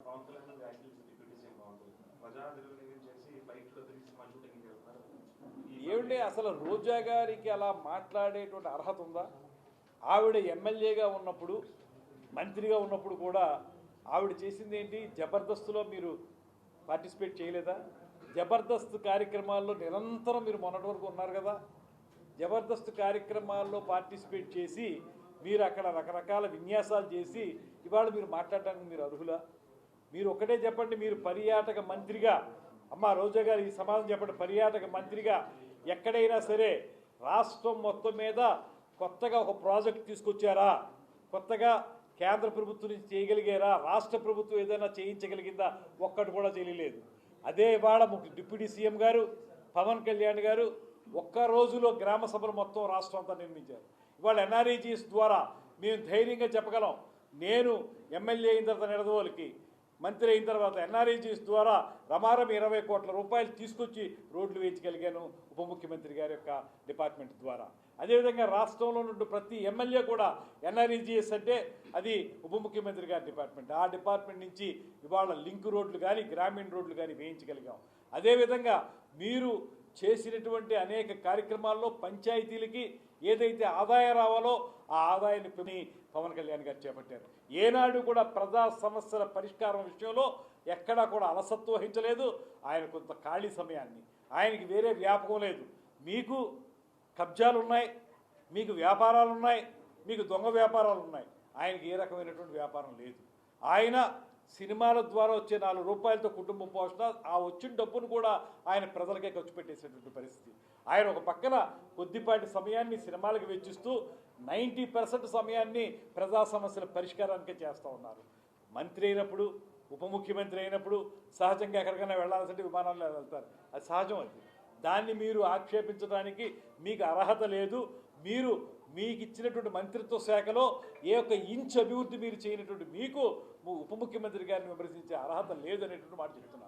పవన్ కళ్యాణ్ వ్యాఖ్యలు deputy CM Pawan Kalyan ప్రజా నిర్ణయం చేసి ఫ్లైట్లో తిరిగి సినిమా షూటింగ్కి వెళ్తారు. ఏమంటే అసలు రోజా గారికి అలా మాట్లాడేటువంటి అర్హత ఉందా? ఆవిడ ఎమ్మెల్యేగా ఉన్నప్పుడు, మంత్రిగా ఉన్నప్పుడు కూడా ఆవిడ చేసింది ఏంటి? జబర్దస్త్లో మీరు పార్టిసిపేట్ చేయలేదా? జబర్దస్త్ కార్యక్రమాల్లో నిరంతరం మీరు మొన్నటి వరకు ఉన్నారు కదా. జబర్దస్త్ కార్యక్రమాల్లో పార్టిసిపేట్ చేసి మీరు అక్కడ రకరకాల విన్యాసాలు చేసి ఇవాళ మీరు మాట్లాడడానికి మీరు అర్హులా? మీరు ఒకటే చెప్పండి, మీరు పర్యాటక మంత్రిగా, అమ్మ రోజా గారు ఈ సమాధానం చెప్పండి, పర్యాటక మంత్రిగా ఎక్కడైనా సరే రాష్ట్రం మొత్తం మీద కొత్తగా ఒక ప్రాజెక్ట్ తీసుకొచ్చారా? కొత్తగా కేంద్ర ప్రభుత్వం నుంచి చేయగలిగారా? రాష్ట్ర ప్రభుత్వం ఏదైనా చేయించగలిగిందా? ఒక్కటి కూడా చేయలేదు. అదే ఇవాళ డిప్యూటీ సీఎం గారు పవన్ కళ్యాణ్ గారు ఒక్క రోజులో గ్రామ సభలు మొత్తం రాష్ట్రం అంతా నిర్మించారు. ఇవాళ ఎన్ఆర్ఈజీఎస్ ద్వారా మేము ధైర్యంగా చెప్పగలం, నేను ఎమ్మెల్యే అయిన తర్వాత నిడదవోలుకి మంత్రి అయిన తర్వాత ఎన్ఆర్ఈజీఎస్ ద్వారా రమారం 20 కోట్ల రూపాయలు తీసుకొచ్చి రోడ్లు వేయించగలిగాను ఉప ముఖ్యమంత్రి గారి యొక్క డిపార్ట్మెంట్ ద్వారా. అదేవిధంగా రాష్ట్రంలో నుండి ప్రతి ఎమ్మెల్యే కూడా ఎన్ఆర్ఈజీఎస్ అంటే అది ఉప ముఖ్యమంత్రి గారి డిపార్ట్మెంట్. ఆ డిపార్ట్మెంట్ నుంచి ఇవాళ లింక్ రోడ్లు కానీ గ్రామీణ రోడ్లు కానీ వేయించగలిగాం. అదేవిధంగా మీరు చేసినటువంటి అనేక కార్యక్రమాల్లో పంచాయతీలకి ఏదైతే ఆదాయం రావాలో ఆ ఆదాయాన్ని పవన్ కళ్యాణ్ గారు చేపట్టారు. ఏనాడు కూడా ప్రజా సమస్యల పరిష్కారం విషయంలో ఎక్కడా కూడా అలసత్వం వహించలేదు. ఆయన కొంత ఖాళీ సమయాన్ని, ఆయనకి వేరే వ్యాపకం లేదు. మీకు కబ్జాలు ఉన్నాయి, మీకు వ్యాపారాలు ఉన్నాయి, మీకు దొంగ వ్యాపారాలు ఉన్నాయి. ఆయనకి ఏ రకమైనటువంటి వ్యాపారం లేదు. ఆయన సినిమాల ద్వారా వచ్చే 4 రూపాయలతో కుటుంబం పోషణ, ఆ వచ్చిన డబ్బును కూడా ఆయన ప్రజలకే ఖర్చు పెట్టేసేటువంటి పరిస్థితి. ఆయన ఒక పక్కన కొద్దిపాటి సమయాన్ని సినిమాలకు వెచ్చిస్తూ 90% సమయాన్ని ప్రజా సమస్యల పరిష్కారానికే చేస్తూ ఉన్నారు. మంత్రి అయినప్పుడు, ఉప ముఖ్యమంత్రి అయినప్పుడు సహజంగా ఎక్కడికైనా వెళ్ళాల్సింటే విమానాల్లో వెళ్తారు, అది సహజం. అది దాన్ని మీరు ఆక్షేపించడానికి మీకు అర్హత లేదు. మీరు మీకు ఇచ్చినటువంటి మంత్రిత్వ శాఖలో ఏ ఒక్క ఇంచ్ అభివృద్ధి మీరు చేయనటువంటి మీకు ఉప ముఖ్యమంత్రి గారిని విమర్శించే అర్హత లేదు అనేటువంటి మాట చెప్తున్నారు.